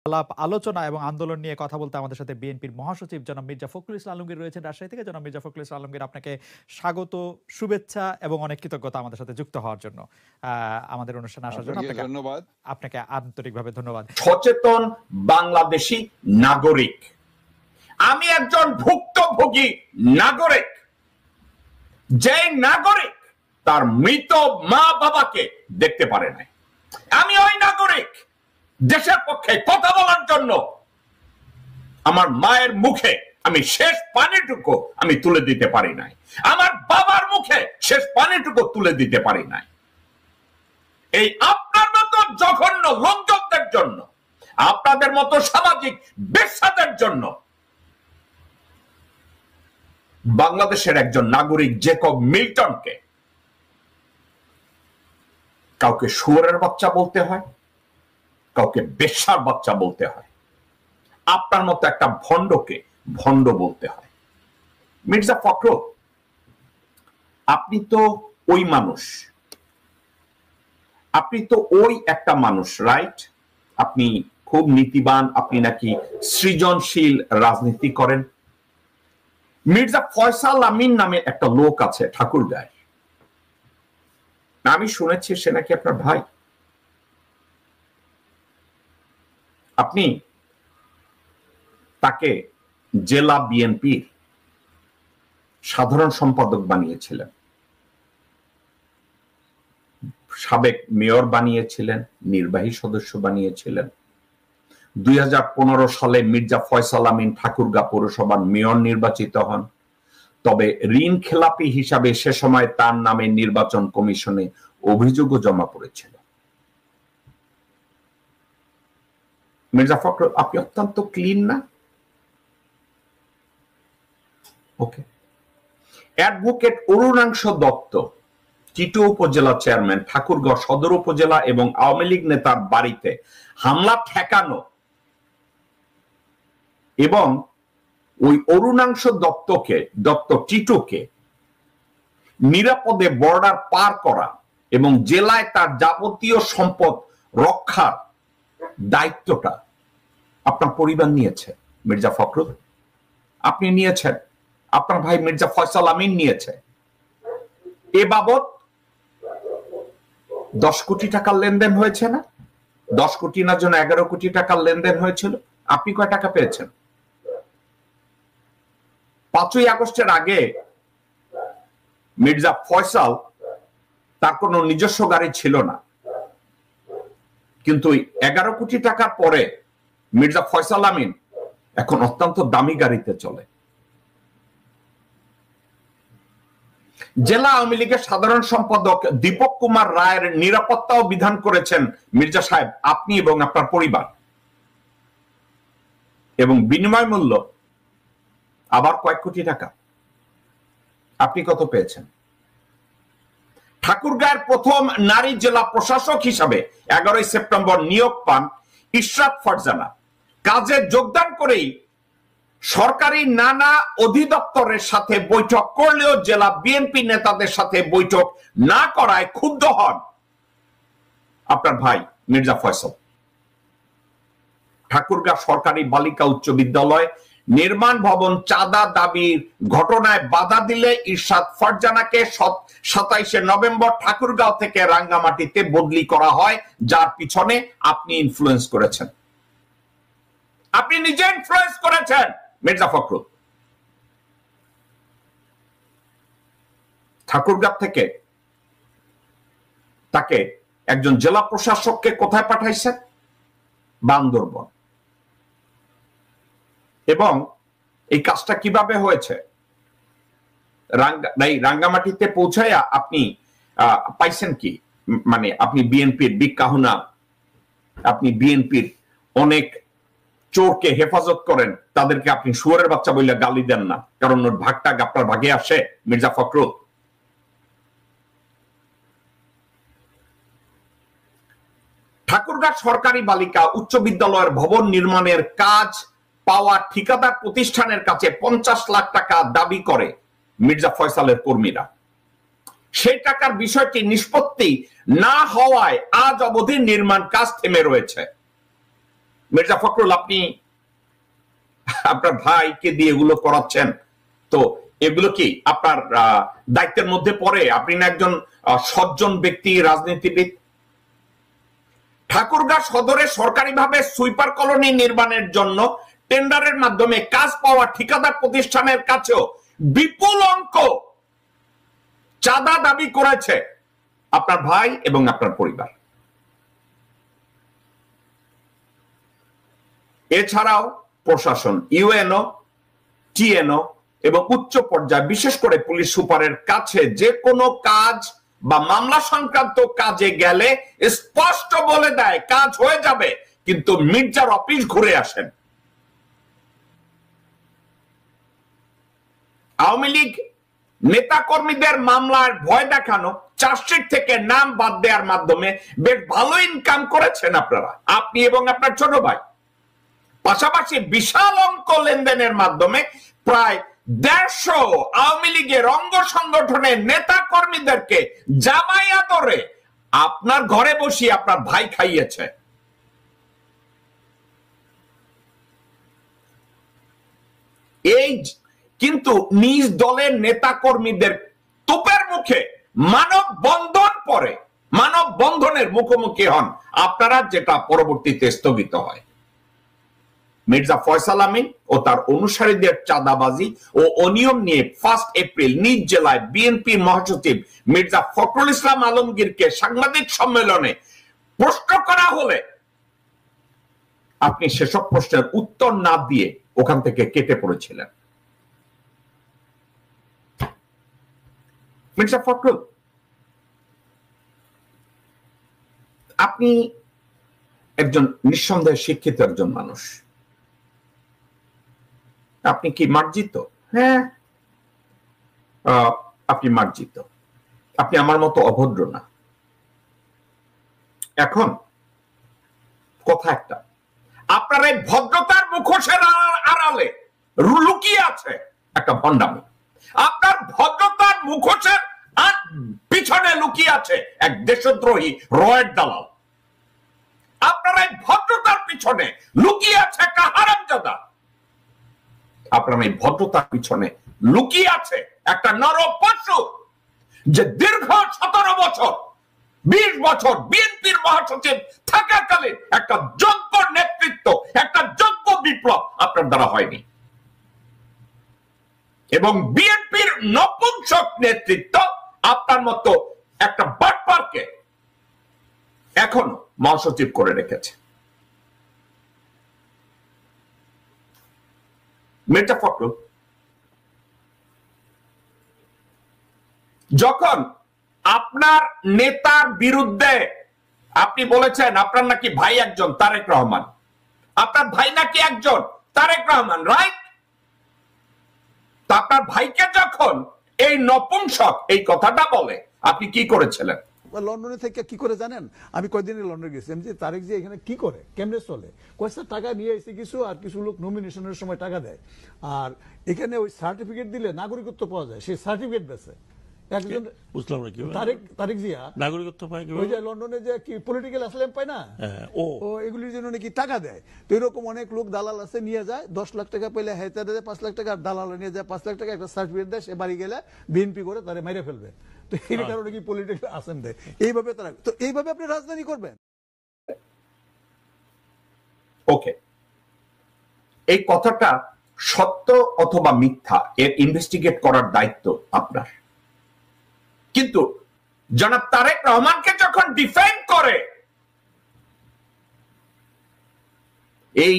আলাপ আলোচনা এবং আন্দোলন নিয়ে কথা বলতে আমাদের সাথে বিএনপির মহাসচিব জনাব মির্জা ফখরুল ইসলাম আলমগীর রয়েছেন রাজশাহী থেকে। জনাব মির্জা ফখরুল ইসলাম আলমগীর, আপনাকে স্বাগত, শুভেচ্ছা এবং অনেক কৃতজ্ঞতা আমাদের সাথে যুক্ত হওয়ার জন্য, আমাদের অনুষ্ঠানে আসার জন্য আপনাকে আন্তরিকভাবে ধন্যবাদ। সচেতন বাংলাদেশি নাগরিক, আমি একজন ভুক্তভোগী নাগরিক, যে নাগরিক তার মৃত মা বাবাকে দেখতে পারে নাই। আমি ওই নাগরিক দেশের পক্ষে কথা বলার জন্য আমার মায়ের মুখে আমি শেষ পানিটুকু আমি তুলে দিতে পারি নাই, আমার বাবার মুখে শেষ পানিটুকু তুলে দিতে পারি নাই। এই আপনার মতো জঘন্য লোকজনদের জন্য, আপনাদের মতো সামাজিক বেশ্যাদের জন্য বাংলাদেশের একজন নাগরিক জেকব মিল্টনকে কাউকে শুয়োরের বাচ্চা বলতে হয়, কাউকে বেশ্যার বাচ্চা বলতে হয়, আপনার মতো একটা ভণ্ডকে ভণ্ড বলতে হয়। মির্জা ফখরুল, আপনি তো ওই মানুষ, আপনি তো ওই একটা মানুষ, রাইট? আপনি খুব নীতিবান, আপনি নাকি সৃজনশীল রাজনীতি করেন। মির্জা ফয়সাল আমিন নামে একটা লোক আছে ঠাকুরগাঁয়, আমি শুনেছি সে নাকি আপনার ভাই। আপনি তাকে জেলা বিএনপির সাধারণ সম্পাদক বানিয়েছিলেন, সাবেক মেয়র বানিয়েছিলেন, নির্বাহী সদস্য বানিয়েছিলেন। 2015 সালে মির্জা ফয়সাল আমিন ঠাকুরগাঁ পৌরসভার মেয়র নির্বাচিত হন। তবে ঋণ খেলাপি হিসাবে সে সময় তার নামে নির্বাচন কমিশনে অভিযোগও জমা পড়েছিল। মির্জা ফখরুল, আপনি অত্যন্ত ক্লিন না? ওকে। অ্যাডভোকেট অরুণাংশ দত্ত, টিটু উপজেলা চেয়ারম্যান, ঠাকুরগাঁও সদর উপজেলা এবং আওয়ামী লীগ নেতার বাড়িতে হামলা ঠেকানো এবং ওই অরুণাংশ দত্ত টিটুকে নিরাপদে বর্ডার পার করা এবং জেলায় তার যাবতীয় সম্পদ রক্ষার দায়িত্বটা আপনার পরিবার নিয়েছে। মির্জা ফখরুল, আপনি নিয়েছেন, আপনার ভাই মির্জা ফয়সাল আমিন নিয়েছে। এ বাবদ 10 কোটি টাকার লেনদেন হয়েছে না? 10 কোটি না যেন 11 কোটি টাকার লেনদেন হয়েছিল। আপনি কয় টাকা পেয়েছেন? 5ই আগস্টের আগে মির্জা ফয়সাল, তার কোনো নিজস্ব গাড়ি ছিল না, কিন্তু 11 কোটি টাকার পরে মির্জা ফয়সাল আমিন এখন অত্যন্ত দামি গাড়িতে চলে। জেলা আওয়ামী লীগের সাধারণ সম্পাদক দীপক কুমার রায়ের নিরাপত্তাও বিধান করেছেন মির্জা সাহেব আপনি এবং আপনার পরিবার, এবং বিনিময় মূল্য আবার কয়েক কোটি টাকা। আপনি কত পেয়েছেন? ঠাকুরগাঁয়ের প্রথম নারী জেলা প্রশাসক হিসাবে 11ই সেপ্টেম্বর নিয়োগ পান ইশরাত ফারজানা। কাজে যোগদান করেই সরকারি নানা অধিদপ্তরের সাথে বৈঠক করলেও জেলা বিএনপি নেতাদের সাথে বৈঠক না করায় ক্ষুব্ধ হন আপনার ভাই মির্জা ফয়সাল। ঠাকুরগাঁ সরকারি বালিকা উচ্চ বিদ্যালয় নির্মাণ ভবন চাঁদা দাবির ঘটনায় বাধা দিলে ইরশাদ ফারজানাকে 27শে নভেম্বর ঠাকুরগাঁও থেকে রাঙ্গামাটিতে বদলি করা হয়, যার পিছনে আপনি ইনফ্লুয়েন্স করেছেন। আপনি নিজে ইনফ্লুয়েন্স করেছেন মির্জা ফখরুল। ঠাকুরগাঁও থেকে তাকে একজন জেলা প্রশাসককে কোথায় পাঠাইছেন? বান্দরবন। এবং এই কাজটা কিভাবে হয়েছে? রাঙ্গামাটিতে পৌঁছায়া আপনি পাইছেন কি? মানে আপনি বিএনপির বিকাহুনা, আপনি বিএনপির অনেক চোরকে হেফাজত করেন, তাদেরকে আপনি শুয়োরের বাচ্চা বলে গালি দেন না, কারণ ওর ভাগটা আপনার ভাগে আসে। মির্জা ফখরুল, ঠাকুরগাঁও সরকারি বালিকা উচ্চ বিদ্যালয়ের ভবন নির্মাণের কাজ পাওয়া ঠিকাদার প্রতিষ্ঠানের কাছে 50 লাখ টাকা দাবি করে মির্জা ফয়সালের কর্মীরা। সেই টাকার বিষয়টি নিষ্পত্তি না হওয়ায় আজ অবধি নির্মাণ কাজ থেমে রয়েছে। মির্জা ফখরুল, আপনি আপনার ভাইকে দিয়ে এগুলো করাচ্ছেন, তো এগুলো কি আপনার দায়িত্বের মধ্যে পড়ে? আপনি না একজন সজ্জন ব্যক্তি, রাজনীতিবিদ। ঠাকুরগাঁ সদরে সরকারিভাবে সুইপার কলোনি নির্মাণের জন্য টেন্ডারের মাধ্যমে কাজ পাওয়া ঠিকাদার প্রতিষ্ঠানের কাছেও বিপুল অঙ্ক চাঁদা দাবি করেছে আপনার ভাই এবং আপনার পরিবার। এছাড়াও প্রশাসন, ইউএনও, টিএনও এবং উচ্চ পর্যায়ে বিশেষ করে পুলিশ সুপারের কাছে যে কোনো কাজ বা মামলা সংক্রান্ত কাজে গেলে স্পষ্ট বলে দেয় কাজ হয়ে যাবে, কিন্তু মির্জার অফিস ঘুরে আসেন। আওয়ামী লীগ নেতা কর্মীদের মামলার ভয় দেখানো, চার্জশিট থেকে নাম বাদ দেওয়ার মাধ্যমে বেশ ভালো ইনকাম করেছেন আপনারা, আপনি এবং আপনার ছোট ভাই। পাশাপাশি বিশাল অঙ্ক লেনদেনের মাধ্যমে প্রায় 150 আওয়ামী লীগের অঙ্গ সংগঠনের নেতা কর্মীদেরকে জামাই আদরে আপনার ঘরে বসিয়ে আপনার ভাই খাইয়েছে। এই কিন্তু নিজ দলের নেতা কর্মীদের তোপের মুখে মানববন্ধনের মুখোমুখি হন আপনারা, যেটা পরবর্তীতে স্থগিত হয়। মির্জা ফয়সাল আমিন ও তার অনুসারীদের চাঁদাবাজি ও অনিয়ম নিয়ে 1 এপ্রিল নিজ জেলায় বিএনপি মহাসচিব মির্জা ফখরুল ইসলাম আলমগীরকে সাংবাদিক সম্মেলনে প্রশ্ন করা হলে আপনি সেসব প্রশ্নের উত্তর না দিয়ে ওখান থেকে কেটে পড়েছিলেন। মির্জা ফখরুল, আপনি একজন নিঃসন্দেহে শিক্ষিত একজন মানুষ। আপনি কি মার্জিত? হ্যাঁ, আপনি মার্জিত। আপনি আমার মতো অভদ্র না। এখন কথা একটা, আপনার এই ভদ্রতার মুখোশের আড়ালে লুকিয়ে আছে একটা ভণ্ডামি। আপনার ভদ্রতার মুখোশের পিছনে লুকিয়ে আছে এক দেশদ্রোহী রয়ের দালাল। আপনার এই ভদ্রতার পিছনে লুকিয়ে আছে একটা হারামজাদা। আপনার এই ভদ্রতার পিছনে লুকিয়ে আছে একটা নরপশু, যে দীর্ঘ 17 বছর 20 বছর বিএনপির মহাসচিব থাকাকালীন একটা যোগ্য নেতৃত্ব, একটা যোগ্য বিপ্লব আপনার দ্বারা হয়নি, এবং বিএনপির নপুংসক নেতৃত্ব আপনার মতো একটা বাটপারকে এখন মহাসচিব করে রেখেছে। মির্জা ফখরুল, যখন আপনার নেতার বিরুদ্ধে আপনি বলেছেন আপনার নাকি ভাই একজন তারেক রহমান, আপনার ভাই নাকি একজন তারেক রহমান, রাইট? তা আপনার ভাইকে যখন এই নপুংসক এই কথাটা বলে, আপনি কি করেছিলেন? লন্ডনে থেকে কি করে জানেন? আমি কয়েকদিন লন্ডনে গেছি, আমি যে তারেক জি এখানে কি করে, কেমনে চলে, কয়েকটা টাকা নিয়ে এসে কিছু, আর কিছু লোক নমিনেশনের সময় টাকা দেয়, আর এখানে ওই সার্টিফিকেট দিলে নাগরিকত্ব পাওয়া যায়, সেই সার্টিফিকেট বেছে একজন। বুঝলাম না কি তারেক জিয়া নাগরিকত্ব পায় কি? ওই যে লন্ডনে যে কি পলিটিক্যাল অ্যাসাইলাম পায় না, ও এগুলির জন্য নাকি টাকা দেয়। তো এরকম অনেক লোক দালাল আছে, নিয়ে যায় 10 লাখ টাকা পেলে হেতে দেয় 5 লাখ টাকা, আর দালাল নিয়ে যায় 5 লাখ টাকা, একটা সার্টিফিকেট দেয়, সে বাড়ি গেলে বিএনপি করে তারে মেরে ফেলবে। তো এই কারণে কি পলিটিক্যাল আসাম দেয়, এইভাবে তারা। তো এইভাবে আপনি রাজধানী করবেন? ওকে, এই কথাটা সত্য অথবা মিথ্যা এর ইনভেস্টিগেট করার দায়িত্ব আপনার। কিন্তু জনাব তারেক রহমানকে যখন ডিফেন্ড করে এই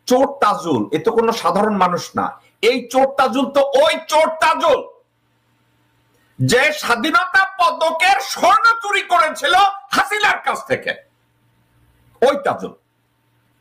চোর তাজুল, এ তো কোনো সাধারণ মানুষ না। এই চোর তাজুল তো ওই চোর তাজুল যে স্বাধীনতা পদকের স্বর্ণ চুরি করেছিল হাসিনার কাছ থেকে, ওই তাজুল।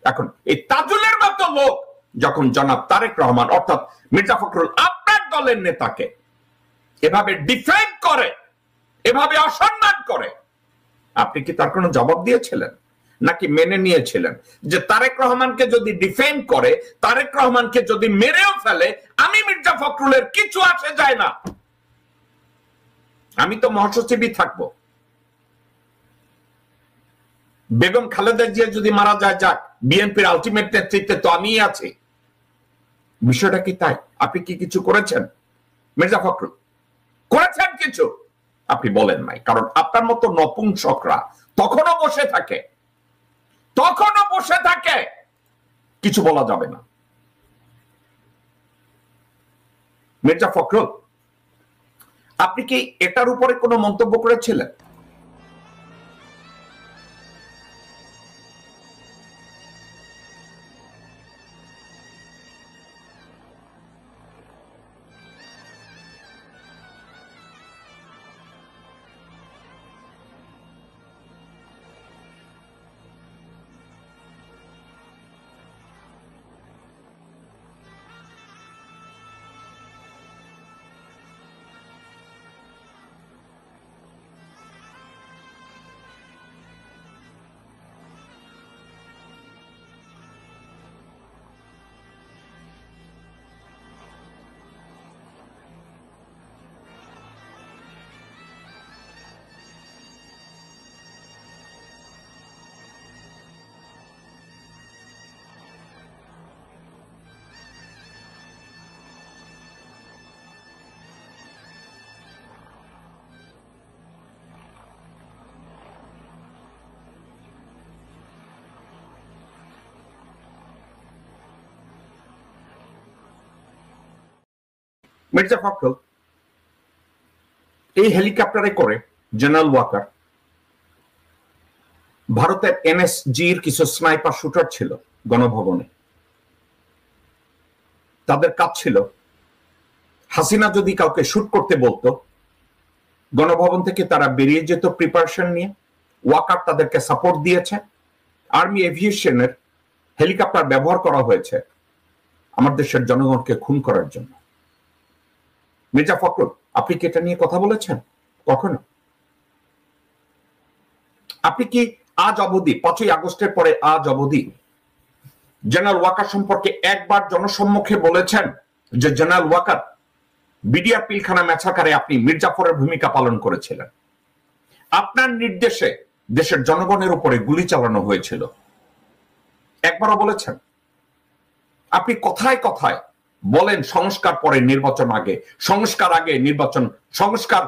এখন এই তাজুলের মতো লোক যখন জনাব তারেক রহমান অর্থাৎ মির্জা ফখরুল আপনার দলের নেতাকে এভাবে ডিফেন্ড করে, এভাবে অসম্মান করে, আপনি কি তার কোনো জবাব দিয়েছিলেন নাকি মেনে নিয়েছিলেন যে তারেক রহমানকে যদি ডিফেন্ড করে, তারেক রহমানকে যদি মেরেও ফেলে, আমি মির্জা ফখরুলের কিছু আসে যায় না, আমি তো মহাসচিবই থাকবো। বেগম খালেদা জিয়া যদি মারা যায়, যাক, বিএনপির আলটিমেট নেতৃত্বে তো আমিই আছি। বিষয়টা কি তাই? আপনি কি কিছু করেছেন মির্জা ফখরুল? করেছেন কিছু? আপনি বলেন নাই, কারণ আপনার মতো নপুংসকরা তখনও বসে থাকে, কিছু বলা যাবে না। মির্জা ফখরুল, আপনি কি এটার উপরে কোনো মন্তব্য করেছিলেন? মির্জা ফখরুল, এই হেলিকপ্টারে করে জেনারেল ওয়াকার, ভারতের এনএসজির কিছু স্নাইপার শুটার ছিল গণভবনে। তাদের কাজ ছিল, হাসিনা যদি কাউকে শুট করতে বলতো, গণভবন থেকে তারা বেরিয়ে যেত প্রিপারেশন নিয়ে। ওয়াকার তাদেরকে সাপোর্ট দিয়েছে। আর্মি এভিয়েশনের হেলিকপ্টার ব্যবহার করা হয়েছে আমার দেশের জনগণকে খুন করার জন্য। মির্জা ফখরুল, আপনি কি এটা নিয়ে কথা বলেছেন কখনো? আপনি কি আজ অবধি, 5ই আগস্টের পরে আজ অবধি জেনারেল ওয়াকার সম্পর্কে একবার জনসম্মুখে বলেছেন যে জেনারেল ওয়াকার বিডিআর পিলখানা ম্যাসাকারে আপনি মির্জাফরের ভূমিকা পালন করেছিলেন, আপনার নির্দেশে দেশের জনগণের উপরে গুলি চালানো হয়েছিল? একবারও বলেছেন? আপনি কথায় কথায় বলেন সংস্কার পরে নির্বাচন আগে, সংস্কার আগে নির্বাচন, সংস্কার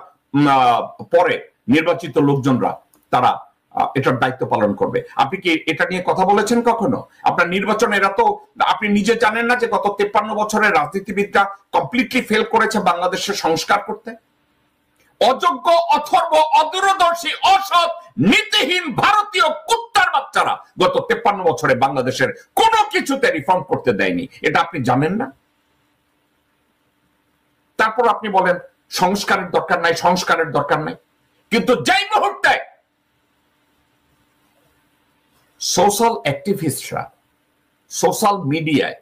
পরে নির্বাচিত লোকজনরা তারা এটার দায়িত্ব পালন করবে। আপনি কি এটা নিয়ে কথা বলেছেন কখনো? আপনার নির্বাচন, এরা তো আপনি নিজে জানেন না যে গত 53 বছরের রাজনীতিবিদরা কমপ্লিটলি ফেল করেছে বাংলাদেশের সংস্কার করতে? অযোগ্য, অথর্ব, অদূরদর্শী, অসৎ, নীতিহীন ভারতীয় কুত্তার বাচ্চারা গত 53 বছরে বাংলাদেশের কোনো কিছুতে রিফর্ম করতে দেয়নি। এটা আপনি জানেন না? তারপর আপনি বলেন সংস্কারের দরকার নাই, সংস্কারের দরকার নাই। কিন্তু যেই মুহূর্তে সোশ্যাল অ্যাক্টিভিস্টরা সোশ্যাল মিডিয়ায়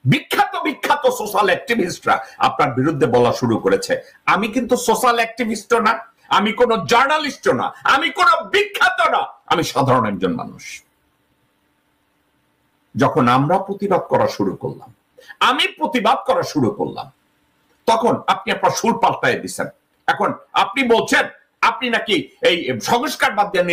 বিখ্যাত বিখ্যাত সোশ্যাল অ্যাক্টিভিস্টরা আপনার বিরুদ্ধে বলা শুরু করেছে, আমি কিন্তু সোশ্যাল অ্যাক্টিভিস্ট না, আমি কোন জার্নালিস্ট না, আমি কোন বিখ্যাত না, আমি সাধারণ একজন মানুষ। যখন আমরা প্রতিবাদ করা শুরু করলাম, আমি প্রতিবাদ করা শুরু করলাম, তখন আপনি আপনার সুর পাল্টায় দিচ্ছেন। এখন আপনি বলছেন আপনি নাকি এই সংস্কার বাদ দিয়ে